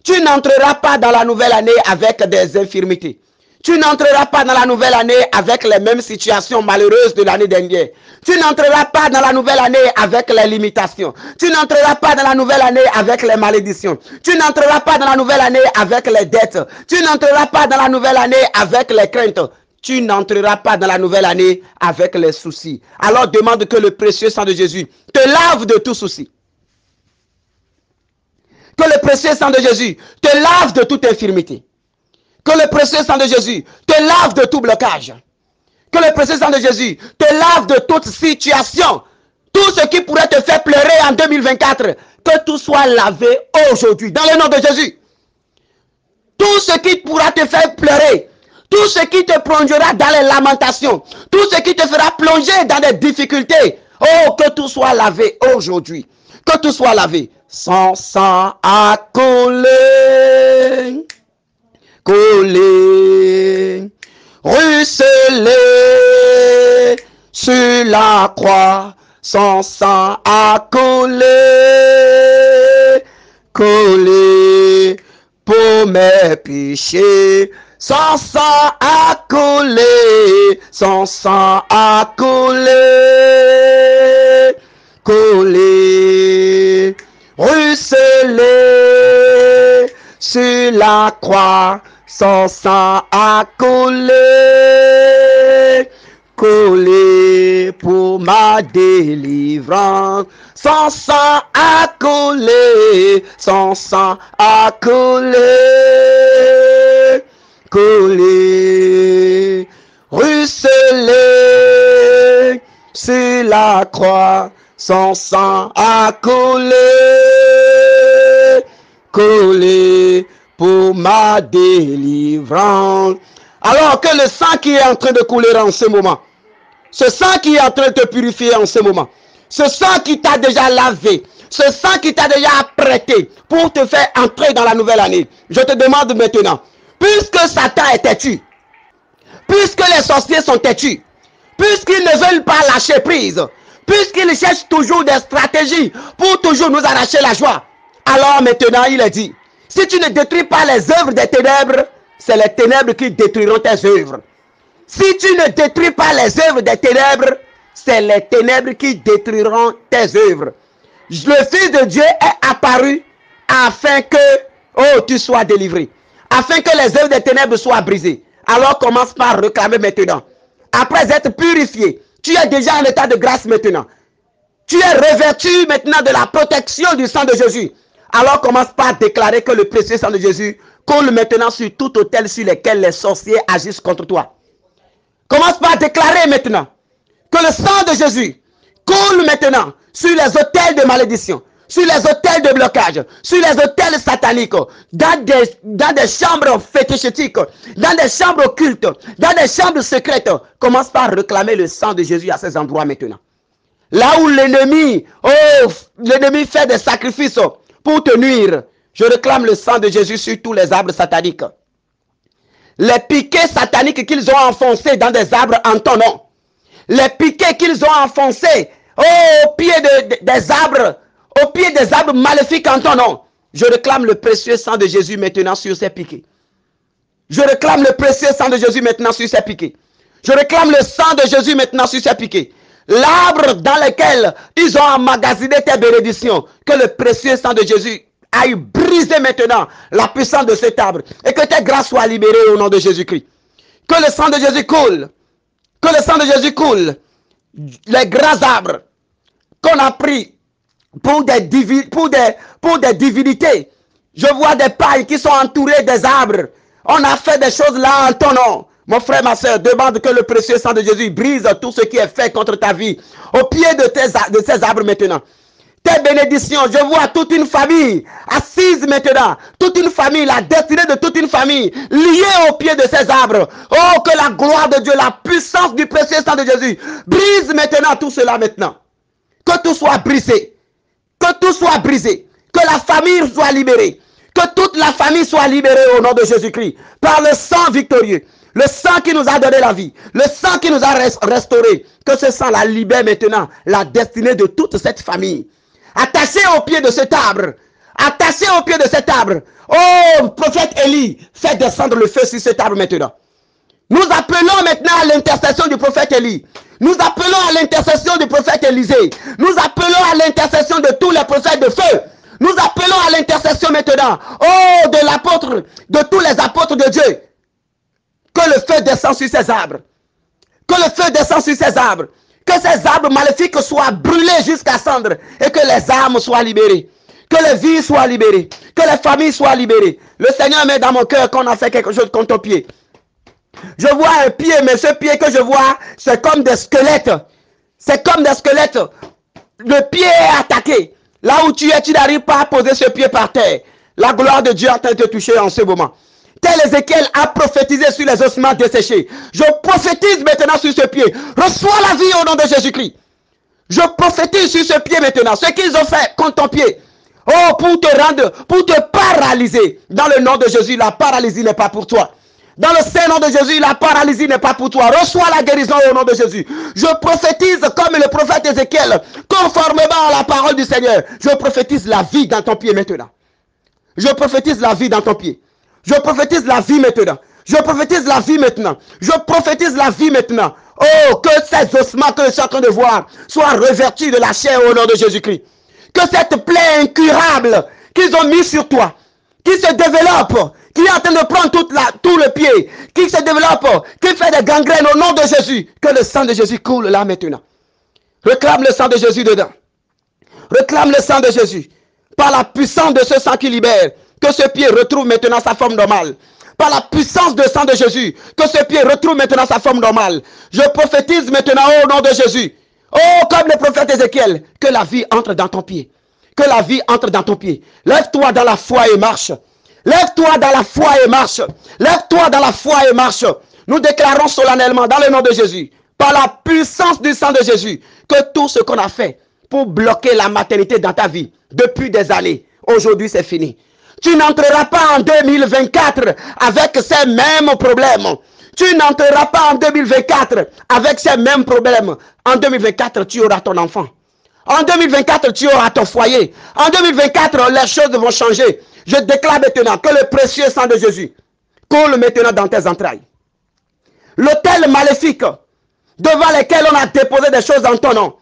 Tu n'entreras pas dans la nouvelle année avec des infirmités. Tu n'entreras pas dans la nouvelle année avec les mêmes situations malheureuses de l'année dernière. Tu n'entreras pas dans la nouvelle année avec les limitations. Tu n'entreras pas dans la nouvelle année avec les malédictions. Tu n'entreras pas dans la nouvelle année avec les dettes. Tu n'entreras pas dans la nouvelle année avec les craintes. Tu n'entreras pas dans la nouvelle année avec les soucis. Alors demande que le précieux sang de Jésus te lave de tout souci. Que le précieux sang de Jésus te lave de toute infirmité. Que le précieux sang de Jésus te lave de tout blocage. Que le précieux sang de Jésus te lave de toute situation. Tout ce qui pourrait te faire pleurer en 2024, que tout soit lavé aujourd'hui. Dans le nom de Jésus. Tout ce qui pourra te faire pleurer. Tout ce qui te plongera dans les lamentations. Tout ce qui te fera plonger dans des difficultés. Oh, que tout soit lavé aujourd'hui. Que tout soit lavé. Son sang a collé. Collé, ruisselé sur la croix, son sang a collé, collé pour mes péchés, son sang a collé, son sang a collé, collé, ruisselé sur la croix. Son sang a collé, collé pour ma délivrance. Son sang a collé, son sang a collé, collé, ruisselé sur la croix. Son sang a collé, collé pour ma délivrance. Alors que le sang qui est en train de couler en ce moment, ce sang qui est en train de te purifier en ce moment, ce sang qui t'a déjà lavé, ce sang qui t'a déjà apprêté pour te faire entrer dans la nouvelle année, je te demande maintenant, puisque Satan est têtu, puisque les sorciers sont têtus, puisqu'ils ne veulent pas lâcher prise, puisqu'ils cherchent toujours des stratégies pour toujours nous arracher la joie, alors maintenant il est dit, si tu ne détruis pas les œuvres des ténèbres, c'est les ténèbres qui détruiront tes œuvres. Si tu ne détruis pas les œuvres des ténèbres, c'est les ténèbres qui détruiront tes œuvres. Le Fils de Dieu est apparu afin que, oh, tu sois délivré. Afin que les œuvres des ténèbres soient brisées. Alors commence par réclamer maintenant. Après être purifié, tu es déjà en état de grâce maintenant. Tu es revêtu maintenant de la protection du sang de Jésus. Alors commence par déclarer que le précieux sang de Jésus coule maintenant sur tout autel sur lequel les sorciers agissent contre toi. Commence par déclarer maintenant que le sang de Jésus coule maintenant sur les autels de malédiction, sur les autels de blocage, sur les autels sataniques, dans des chambres fétichétiques, dans des chambres occultes, dans des chambres secrètes. Commence par réclamer le sang de Jésus à ces endroits maintenant. Là où l'ennemi fait des sacrifices pour te nuire, je réclame le sang de Jésus sur tous les arbres sataniques. Les piquets sataniques qu'ils ont enfoncés dans des arbres en ton nom. Les piquets qu'ils ont enfoncés au pied des arbres, au pied des arbres maléfiques en ton nom. Je réclame le précieux sang de Jésus maintenant sur ces piquets. Je réclame le précieux sang de Jésus maintenant sur ces piquets. Je réclame le sang de Jésus maintenant sur ces piquets. L'arbre dans lequel ils ont emmagasiné tes bénédictions, que le précieux sang de Jésus aille briser maintenant la puissance de cet arbre et que tes grâces soient libérées au nom de Jésus-Christ. Que le sang de Jésus coule. Que le sang de Jésus coule. Les grands arbres qu'on a pris pour des divinités, Je vois des pailles qui sont entourées des arbres. On a fait des choses là en ton nom. Mon frère, ma soeur, demande que le précieux sang de Jésus brise tout ce qui est fait contre ta vie. Au pied de ces arbres maintenant. Tes bénédictions, je vois toute une famille assise maintenant. Toute une famille, la destinée de toute une famille liée au pied de ces arbres. Oh, que la gloire de Dieu, la puissance du précieux sang de Jésus brise maintenant tout cela maintenant. Que tout soit brisé. Que tout soit brisé. Que la famille soit libérée. Que toute la famille soit libérée au nom de Jésus-Christ. Par le sang victorieux. Le sang qui nous a donné la vie. Le sang qui nous a restauré. Que ce sang la libère maintenant. La destinée de toute cette famille. Attaché au pied de cet arbre. Attaché au pied de cet arbre. Oh, prophète Élie, fais descendre le feu sur cet arbre maintenant. Nous appelons maintenant à l'intercession du prophète Élie. Nous appelons à l'intercession du prophète Élisée. Nous appelons à l'intercession de tous les prophètes de feu. Nous appelons à l'intercession maintenant. Oh, de l'apôtre, de tous les apôtres de Dieu. Que le feu descende sur ces arbres. Que le feu descende sur ces arbres. Que ces arbres maléfiques soient brûlés jusqu'à cendre. Et que les âmes soient libérées. Que les vies soient libérées. Que les familles soient libérées. Le Seigneur met dans mon cœur qu'on a fait quelque chose contre ton pied. Je vois un pied, mais ce pied que je vois, c'est comme des squelettes. C'est comme des squelettes. Le pied est attaqué. Là où tu es, tu n'arrives pas à poser ce pied par terre. La gloire de Dieu est en train de te toucher en ce moment. Tel Ézéchiel a prophétisé sur les ossements desséchés. Je prophétise maintenant sur ce pied. Reçois la vie au nom de Jésus-Christ. Je prophétise sur ce pied maintenant. Ce qu'ils ont fait contre ton pied. Oh, pour te rendre, pour te paralyser. Dans le nom de Jésus, la paralysie n'est pas pour toi. Dans le Saint-Nom de Jésus, la paralysie n'est pas pour toi. Reçois la guérison au nom de Jésus. Je prophétise comme le prophète Ézéchiel, conformément à la parole du Seigneur. Je prophétise la vie dans ton pied maintenant. Je prophétise la vie dans ton pied. Je prophétise la vie maintenant. Je prophétise la vie maintenant. Je prophétise la vie maintenant. Oh, que ces ossements que je suis en train de voir soient revêtus de la chair au nom de Jésus-Christ. Que cette plaie incurable qu'ils ont mis sur toi, qui se développe, qui est en train de prendre tout le pied, qui se développe, qui fait des gangrènes au nom de Jésus, que le sang de Jésus coule là maintenant. Réclame le sang de Jésus dedans. Réclame le sang de Jésus. Par la puissance de ce sang qui libère, que ce pied retrouve maintenant sa forme normale. Par la puissance du sang de Jésus, que ce pied retrouve maintenant sa forme normale. Je prophétise maintenant au nom de Jésus. Oh, comme le prophète Ézéchiel, que la vie entre dans ton pied. Que la vie entre dans ton pied. Lève-toi dans la foi et marche. Lève-toi dans la foi et marche. Lève-toi dans la foi et marche. Nous déclarons solennellement dans le nom de Jésus, par la puissance du sang de Jésus, que tout ce qu'on a fait pour bloquer la maternité dans ta vie depuis des années, aujourd'hui c'est fini. Tu n'entreras pas en 2024 avec ces mêmes problèmes. Tu n'entreras pas en 2024 avec ces mêmes problèmes. En 2024, tu auras ton enfant. En 2024, tu auras ton foyer. En 2024, les choses vont changer. Je déclare maintenant que le précieux sang de Jésus coule maintenant dans tes entrailles. L'autel maléfique devant lequel on a déposé des choses en ton nom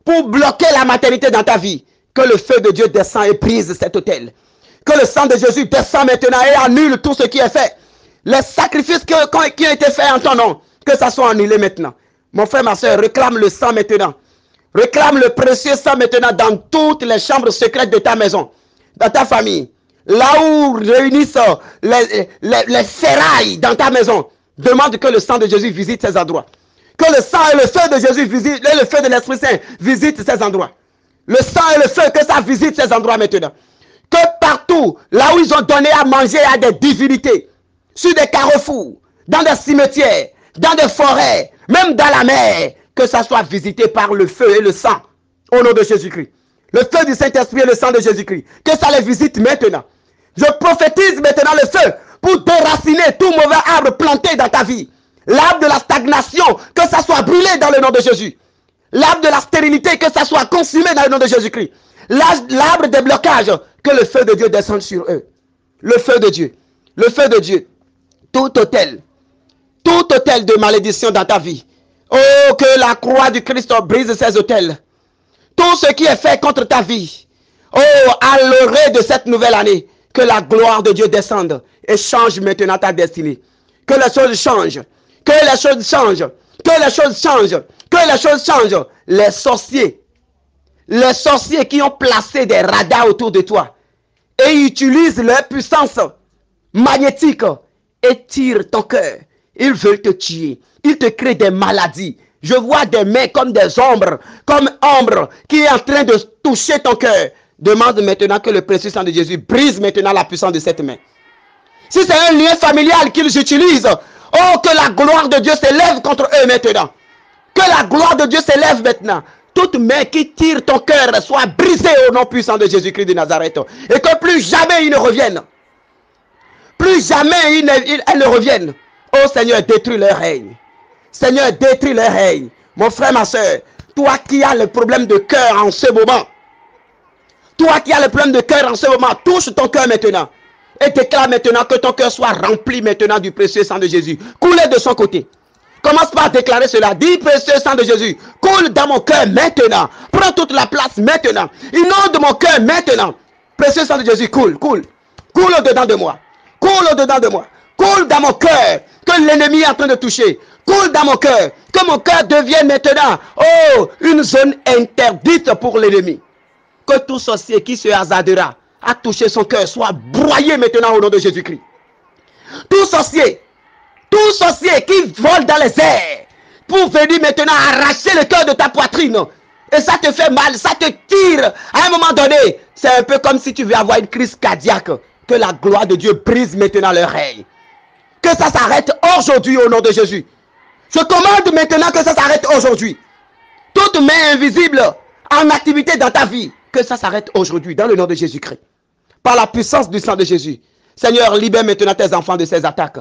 pour bloquer la maternité dans ta vie, que le feu de Dieu descend et brise cet autel. Que le sang de Jésus descend maintenant et annule tout ce qui est fait. Les sacrifices qui ont été faits en ton nom, que ça soit annulé maintenant. Mon frère, ma soeur, réclame le sang maintenant. Réclame le précieux sang maintenant dans toutes les chambres secrètes de ta maison, dans ta famille. Là où réunissent les ferrailles dans ta maison. Demande que le sang de Jésus visite ces endroits. Que le sang et le feu de Jésus visite, et le feu de l'Esprit Saint visite ces endroits. Le sang et le feu, que ça visite ces endroits maintenant. Que partout, là où ils ont donné à manger à des divinités, sur des carrefours, dans des cimetières, dans des forêts, même dans la mer, que ça soit visité par le feu et le sang, au nom de Jésus-Christ. Le feu du Saint-Esprit et le sang de Jésus-Christ. Que ça les visite maintenant. Je prophétise maintenant le feu pour déraciner tout mauvais arbre planté dans ta vie. L'arbre de la stagnation, que ça soit brûlé dans le nom de Jésus. L'arbre de la stérilité, que ça soit consumé dans le nom de Jésus-Christ. L'arbre des blocages, que le feu de Dieu descende sur eux. Le feu de Dieu. Le feu de Dieu. Tout hôtel de malédiction dans ta vie. Oh, que la croix du Christ brise ces hôtels. Tout ce qui est fait contre ta vie. Oh, à l'orée de cette nouvelle année, que la gloire de Dieu descende et change maintenant ta destinée. Que les choses changent. Que les choses changent. Que les choses changent. Que les choses changent. Les sorciers qui ont placé des radars autour de toi et ils utilisent leur puissance magnétique et tirent ton cœur. Ils veulent te tuer. Ils te créent des maladies. Je vois des mains comme des ombres, comme ombre qui est en train de toucher ton cœur. Demande maintenant que le précieux sang de Jésus brise maintenant la puissance de cette main. Si c'est un lien familial qu'ils utilisent, oh, que la gloire de Dieu s'élève contre eux maintenant. Que la gloire de Dieu s'élève maintenant. Toute main qui tire ton cœur soit brisée au nom puissant de Jésus-Christ de Nazareth. Et que plus jamais ils ne reviennent. Plus jamais elles ne reviennent. Oh Seigneur, détruis leur règne. Seigneur, détruis leur règne. Mon frère, ma soeur, toi qui as le problème de cœur en ce moment, toi qui as le problème de cœur en ce moment, touche ton cœur maintenant. Et déclare maintenant que ton cœur soit rempli maintenant du précieux sang de Jésus. Coulez de son côté. Commence par déclarer cela. Dis, précieux sang de Jésus, coule dans mon cœur maintenant. Prends toute la place maintenant. Inonde mon cœur maintenant. Précieux sang de Jésus, coule, coule. Coule au-dedans de moi. Coule au-dedans de moi. Coule dans mon cœur que l'ennemi est en train de toucher. Coule dans mon cœur. Que mon cœur devienne maintenant, oh, une zone interdite pour l'ennemi. Que tout sorcier qui se hasardera à toucher son cœur soit broyé maintenant au nom de Jésus-Christ. Tout sorcier qui vole dans les airs pour venir maintenant arracher le cœur de ta poitrine. Et ça te fait mal, ça te tire. À un moment donné, c'est un peu comme si tu veux avoir une crise cardiaque. Que la gloire de Dieu brise maintenant leur règne. Que ça s'arrête aujourd'hui au nom de Jésus. Je commande maintenant que ça s'arrête aujourd'hui. Toute main invisible en activité dans ta vie, que ça s'arrête aujourd'hui dans le nom de Jésus-Christ. Par la puissance du sang de Jésus. Seigneur, libère maintenant tes enfants de ces attaques.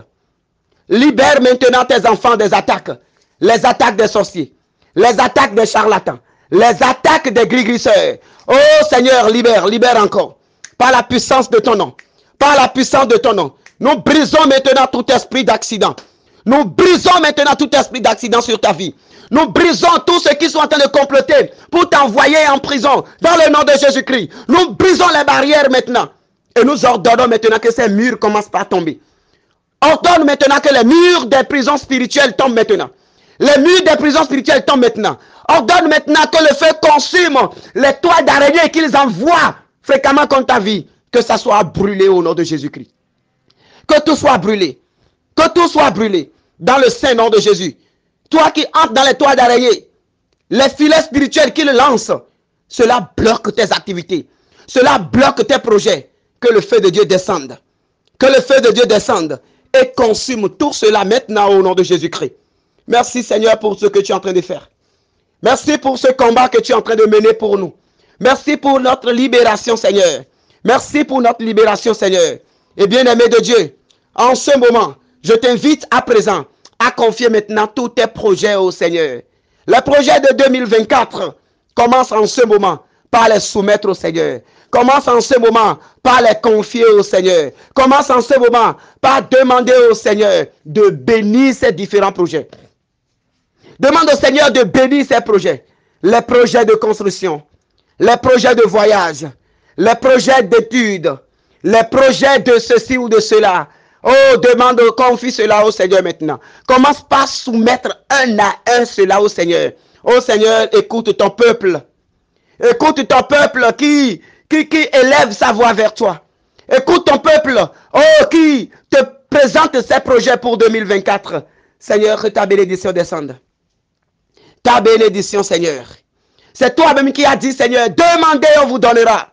Libère maintenant tes enfants des attaques. Les attaques des sorciers. Les attaques des charlatans. Les attaques des gris-grisseurs. Oh Seigneur, libère, libère encore. Par la puissance de ton nom. Par la puissance de ton nom. Nous brisons maintenant tout esprit d'accident. Nous brisons maintenant tout esprit d'accident sur ta vie. Nous brisons tous ceux qui sont en train de comploter pour t'envoyer en prison dans le nom de Jésus-Christ. Nous brisons les barrières maintenant. Et nous ordonnons maintenant que ces murs commencent par tomber. Ordonne maintenant que les murs des prisons spirituelles tombent maintenant. Les murs des prisons spirituelles tombent maintenant. Ordonne maintenant que le feu consume les toits d'araignée qu'ils envoient fréquemment contre ta vie. Que ça soit brûlé au nom de Jésus-Christ. Que tout soit brûlé. Que tout soit brûlé dans le saint nom de Jésus. Toi qui entres dans les toits d'araignée, les filets spirituels qu'ils lancent, cela bloque tes activités. Cela bloque tes projets. Que le feu de Dieu descende. Que le feu de Dieu descende et consume tout cela maintenant au nom de Jésus-Christ. Merci Seigneur pour ce que tu es en train de faire. Merci pour ce combat que tu es en train de mener pour nous. Merci pour notre libération Seigneur. Merci pour notre libération Seigneur. Et bien-aimé de Dieu, en ce moment, je t'invite à présent à confier maintenant tous tes projets au Seigneur. Les projets de 2024 commencent en ce moment par les soumettre au Seigneur. Commence en ce moment par les confier au Seigneur. Commence en ce moment par demander au Seigneur de bénir ces différents projets. Demande au Seigneur de bénir ces projets. Les projets de construction, les projets de voyage, les projets d'études, les projets de ceci ou de cela. Oh, demande, confie cela au Seigneur maintenant. Commence par soumettre un à un cela au Seigneur. Oh Seigneur, écoute ton peuple. Écoute ton peuple qui élève sa voix vers toi. Écoute ton peuple, oh, qui te présente ses projets pour 2024. Seigneur, que ta bénédiction descende. Ta bénédiction, Seigneur. C'est toi-même qui as dit, Seigneur, demandez, on vous donnera.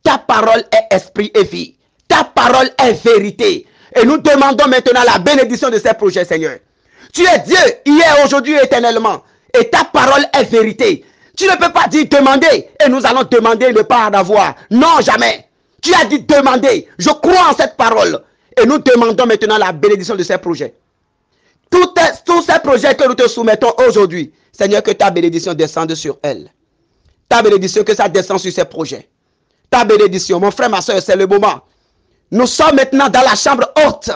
Ta parole est esprit et vie. Ta parole est vérité. Et nous demandons maintenant la bénédiction de ces projets, Seigneur. Tu es Dieu, hier, aujourd'hui, éternellement. Et ta parole est vérité. Tu ne peux pas dire demander et nous allons demander et ne pas en avoir. Non, jamais. Tu as dit demander. Je crois en cette parole. Et nous demandons maintenant la bénédiction de ces projets. Tous ces projets que nous te soumettons aujourd'hui, Seigneur, que ta bénédiction descende sur elles. Ta bénédiction, que ça descende sur ces projets. Ta bénédiction, mon frère, ma soeur, c'est le moment. Nous sommes maintenant dans la chambre haute.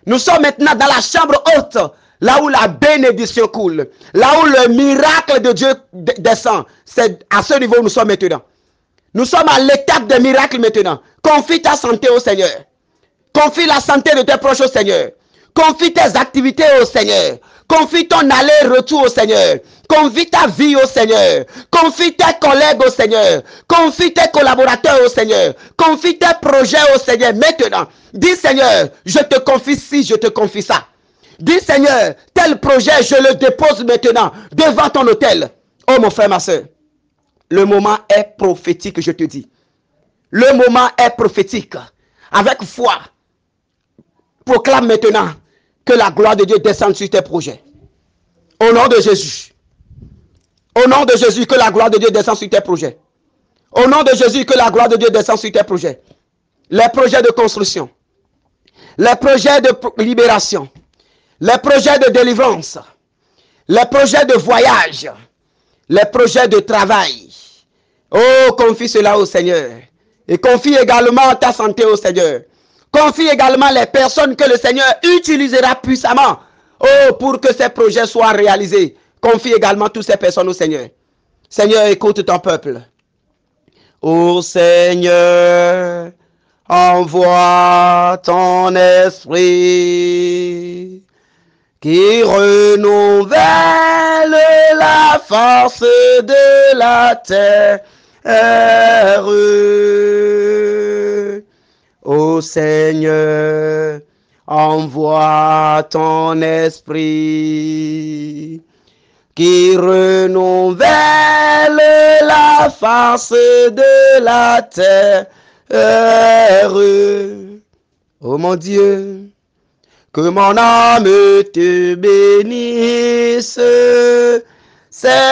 Nous sommes maintenant dans la chambre haute. Là où la bénédiction coule. Là où le miracle de Dieu descend. C'est à ce niveau où nous sommes maintenant. Nous sommes à l'étape des miracles maintenant. Confie ta santé au Seigneur. Confie la santé de tes proches au Seigneur. Confie tes activités au Seigneur. Confie ton aller-retour au Seigneur. Confie ta vie au Seigneur. Confie tes collègues au Seigneur. Confie tes collaborateurs au Seigneur. Confie tes projets au Seigneur. Maintenant, dis Seigneur, je te confie ci, je te confie ça. Dis Seigneur, tel projet, je le dépose maintenant devant ton autel. Oh mon frère, ma soeur, le moment est prophétique, je te dis. Le moment est prophétique. Avec foi, proclame maintenant que la gloire de Dieu descende sur tes projets. Au nom de Jésus. Au nom de Jésus, que la gloire de Dieu descende sur tes projets. Au nom de Jésus, que la gloire de Dieu descende sur tes projets. Les projets de construction, les projets de libération, les projets de délivrance, les projets de voyage, les projets de travail. Oh, confie cela au Seigneur. Et confie également ta santé au Seigneur. Confie également les personnes que le Seigneur utilisera puissamment, oh, pour que ces projets soient réalisés. Confie également toutes ces personnes au Seigneur. Seigneur, écoute ton peuple. Ô Seigneur, envoie ton esprit qui renouvelle la force de la terre. Ô Seigneur, envoie ton esprit qui renouvelle la face de la terre. Oh mon Dieu, que mon âme te bénisse, Seigneur,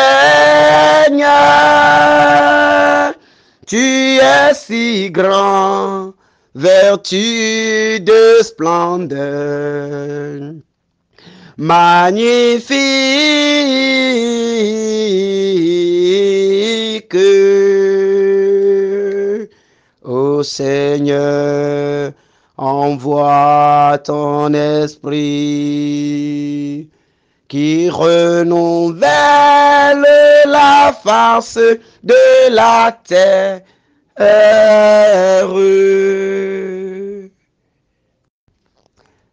tu es si grand, vertu de splendeur, magnifique. Ô Seigneur, envoie ton esprit qui renouvelle la face de la terre.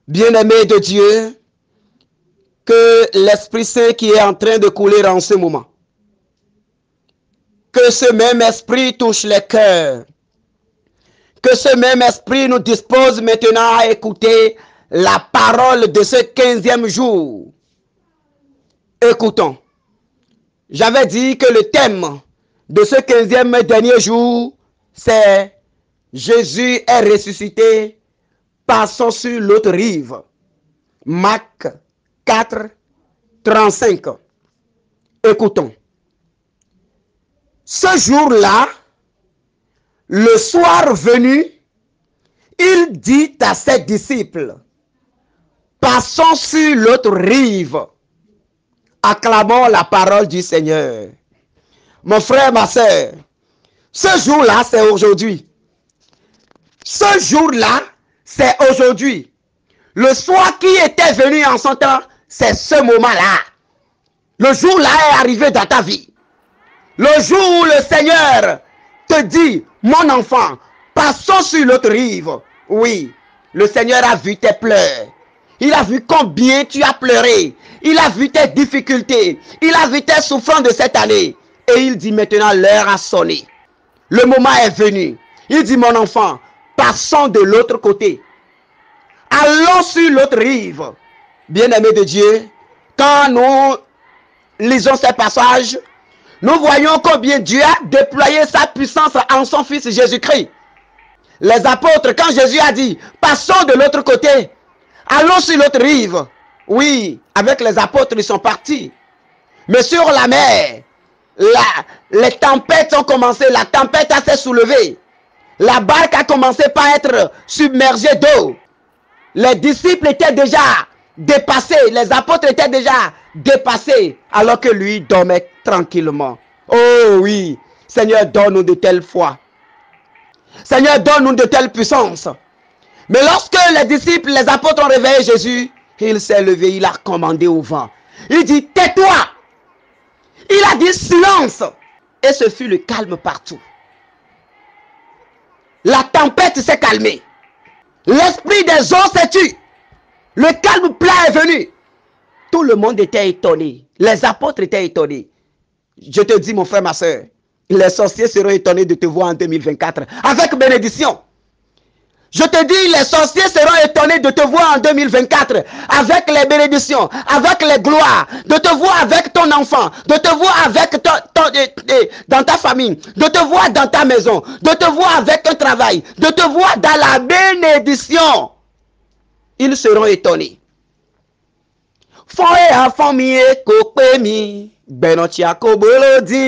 Bien-aimé de Dieu, que l'Esprit Saint qui est en train de couler en ce moment, que ce même esprit touche les cœurs, que ce même esprit nous dispose maintenant à écouter la parole de ce 15e jour. Écoutons. J'avais dit que le thème de ce 15e dernier jour, c'est Jésus est ressuscité, passons sur l'autre rive. Marc 4, 35. Écoutons. Ce jour-là, le soir venu, il dit à ses disciples, passons sur l'autre rive. Acclamons la parole du Seigneur. Mon frère, ma soeur, ce jour-là, c'est aujourd'hui. Ce jour-là, c'est aujourd'hui. Le soir qui était venu en son temps, c'est ce moment-là. Le jour-là est arrivé dans ta vie. Le jour où le Seigneur te dit, mon enfant, passons sur l'autre rive. Oui, le Seigneur a vu tes pleurs. Il a vu combien tu as pleuré. Il a vu tes difficultés. Il a vu tes souffrances de cette année. Et il dit maintenant, l'heure a sonné. Le moment est venu. Il dit, mon enfant, passons de l'autre côté. Allons sur l'autre rive. Bien-aimés de Dieu, quand nous lisons ces passages, nous voyons combien Dieu a déployé sa puissance en son Fils Jésus-Christ. Les apôtres, quand Jésus a dit, passons de l'autre côté, allons sur l'autre rive. Oui, avec les apôtres, ils sont partis. Mais sur la mer, les tempêtes ont commencé, la tempête s'est soulevée. La barque a commencé par être submergée d'eau. Les disciples étaient déjà dépassés, les apôtres étaient déjà dépassés, alors que lui dormait tranquillement. Oh oui, Seigneur, donne-nous de telle foi. Seigneur, donne-nous de telle puissance. Mais lorsque les disciples, les apôtres ont réveillé Jésus, il s'est levé, il a commandé au vent. Il dit, tais-toi. Il a dit silence. Et ce fut le calme partout. La tempête s'est calmée. L'esprit des eaux s'est tu. Le calme plat est venu. Tout le monde était étonné. Les apôtres étaient étonnés. Je te dis, mon frère, ma soeur, les sorciers seront étonnés de te voir en 2024 avec bénédiction. Je te dis, les sorciers seront étonnés de te voir en 2024 avec les bénédictions, avec les gloires, de te voir avec ton enfant, de te voir avec dans ta famille, de te voir dans ta maison, de te voir avec un travail, de te voir dans la bénédiction. Ils seront étonnés. Foye a famille kokpemi benotia kobolodi.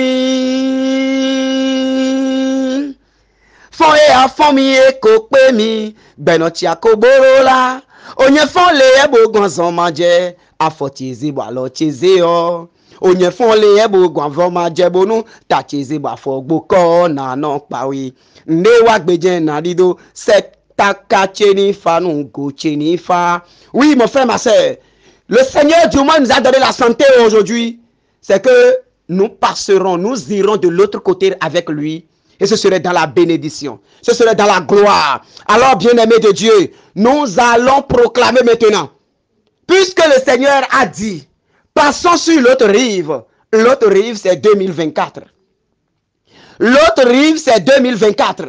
Foye a famille kokpemi benotia kobolola. Onye fon le ebo gwanzon manje afotizi balo chizeo. Onye fon le ebo gwanzon manje bonu ta chizi ba fogboko na non pawi. Ndewa gbejen na dido set taka cheni fa nungo cheni fa. Oui mon frère ma soeur. Le Seigneur du monde nous a donné la santé aujourd'hui. C'est que nous passerons, nous irons de l'autre côté avec lui. Et ce serait dans la bénédiction. Ce serait dans la gloire. Alors, bien-aimés de Dieu, nous allons proclamer maintenant. Puisque le Seigneur a dit, passons sur l'autre rive. L'autre rive, c'est 2024. L'autre rive, c'est 2024.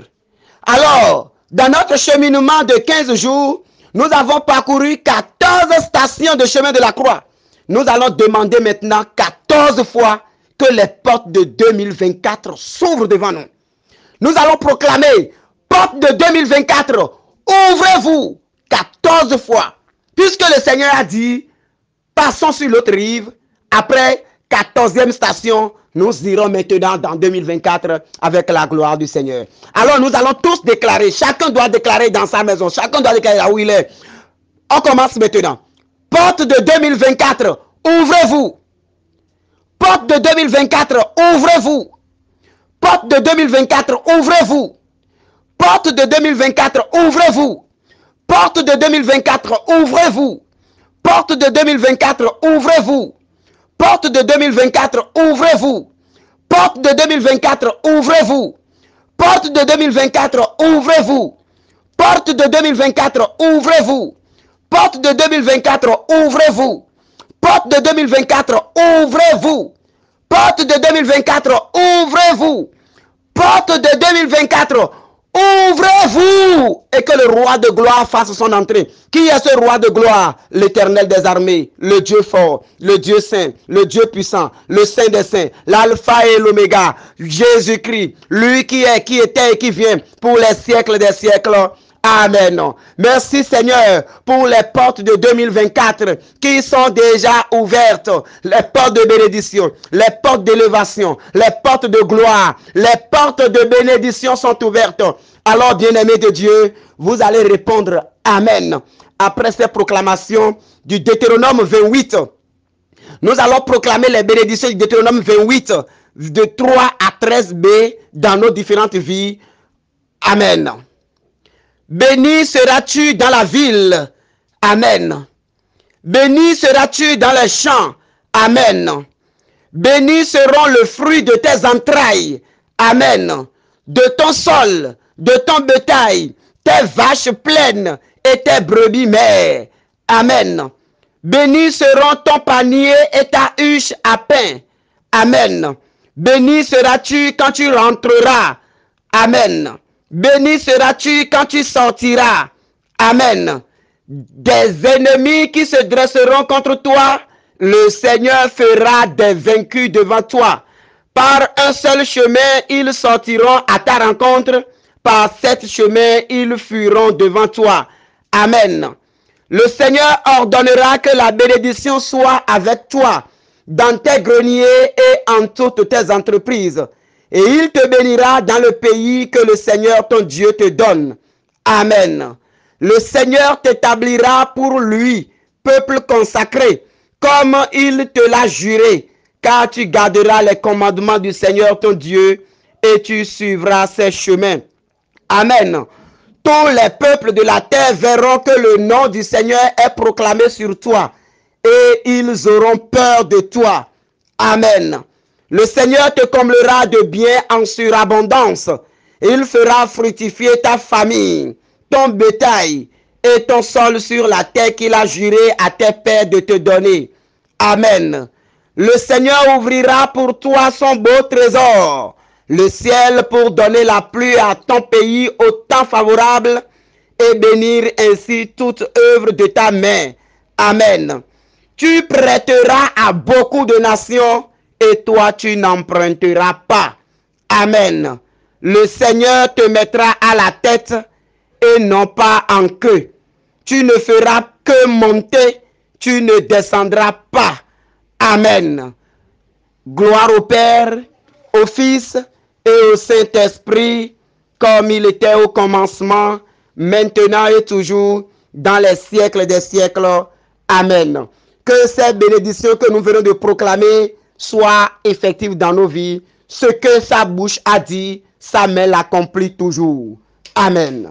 Alors, dans notre cheminement de 15 jours, nous avons parcouru 14 stations de chemin de la croix. Nous allons demander maintenant 14 fois que les portes de 2024 s'ouvrent devant nous. Nous allons proclamer, porte de 2024, ouvrez-vous 14 fois. Puisque le Seigneur a dit, passons sur l'autre rive, après 14e station, nous irons maintenant dans 2024 avec la gloire du Seigneur. Alors nous allons tous déclarer, chacun doit déclarer dans sa maison, chacun doit déclarer là où il est. On commence maintenant. Porte de 2024, ouvrez-vous. Porte de 2024, ouvrez-vous. Porte de 2024, ouvrez-vous. Porte de 2024, ouvrez-vous. Porte de 2024, ouvrez-vous. Porte de 2024, ouvrez-vous. Porte de 2024, ouvrez-vous. Porte de 2024, ouvrez-vous. Porte de 2024, ouvrez-vous. Porte de 2024, ouvrez-vous. Porte de 2024, ouvrez-vous. Porte de 2024, ouvrez-vous. Porte de 2024, ouvrez-vous. Porte de 2024, ouvrez-vous. Et que le roi de gloire fasse son entrée. Qui est ce roi de gloire? L'Éternel des armées, le Dieu fort, le Dieu saint, le Dieu puissant, le Saint des saints, l'Alpha et l'Oméga, Jésus-Christ, lui qui est, qui était et qui vient pour les siècles des siècles. Amen. Merci Seigneur pour les portes de 2024 qui sont déjà ouvertes. Les portes de bénédiction, les portes d'élévation, les portes de gloire, les portes de bénédiction sont ouvertes. Alors bien-aimés de Dieu, vous allez répondre Amen. Après cette proclamation du Deutéronome 28, nous allons proclamer les bénédictions du Deutéronome 28 de 3 à 13b dans nos différentes vies. Amen. Béni seras-tu dans la ville. Amen. Béni seras-tu dans les champs. Amen. Béni seront le fruit de tes entrailles. Amen. De ton sol, de ton bétail, tes vaches pleines et tes brebis mères. Amen. Béni seront ton panier et ta huche à pain. Amen. Béni seras-tu quand tu rentreras. Amen. Béni seras-tu quand tu sortiras. Amen. Des ennemis qui se dresseront contre toi, le Seigneur fera des vaincus devant toi. Par un seul chemin, ils sortiront à ta rencontre. Par 7 chemins, ils fuiront devant toi. Amen. Le Seigneur ordonnera que la bénédiction soit avec toi dans tes greniers et en toutes tes entreprises. Et il te bénira dans le pays que le Seigneur ton Dieu te donne. Amen. Le Seigneur t'établira pour lui, peuple consacré, comme il te l'a juré, car tu garderas les commandements du Seigneur ton Dieu et tu suivras ses chemins. Amen. Tous les peuples de la terre verront que le nom du Seigneur est proclamé sur toi et ils auront peur de toi. Amen. Le Seigneur te comblera de biens en surabondance. Il fera fructifier ta famille, ton bétail et ton sol sur la terre qu'il a juré à tes pères de te donner. Amen. Le Seigneur ouvrira pour toi son beau trésor, le ciel pour donner la pluie à ton pays au temps favorable et bénir ainsi toute œuvre de ta main. Amen. Tu prêteras à beaucoup de nations et toi tu n'emprunteras pas. Amen. Le Seigneur te mettra à la tête et non pas en queue. Tu ne feras que monter, tu ne descendras pas. Amen. Gloire au Père, au Fils et au Saint-Esprit, comme il était au commencement, maintenant et toujours, dans les siècles des siècles. Amen. Que ces bénédictions que nous venons de proclamer soient effectives dans nos vies. Ce que sa bouche a dit, sa main l'accomplit toujours. Amen.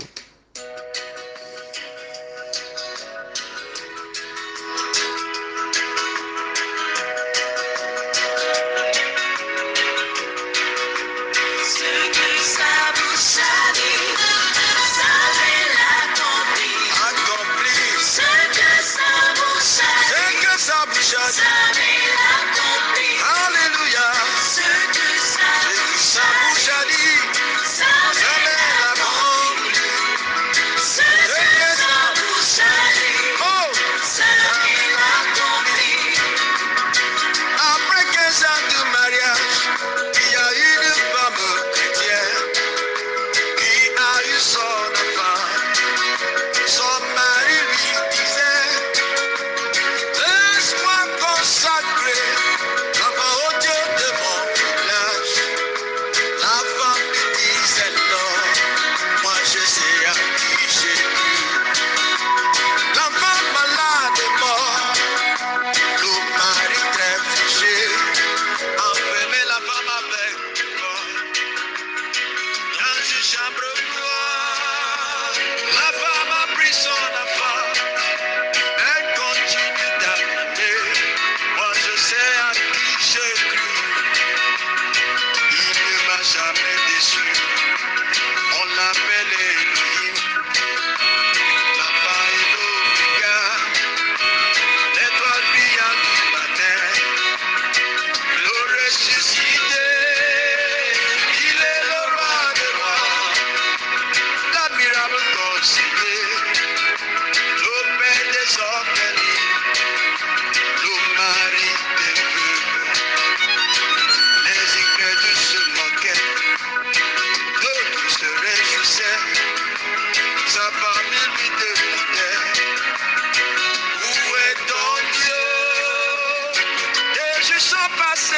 Passé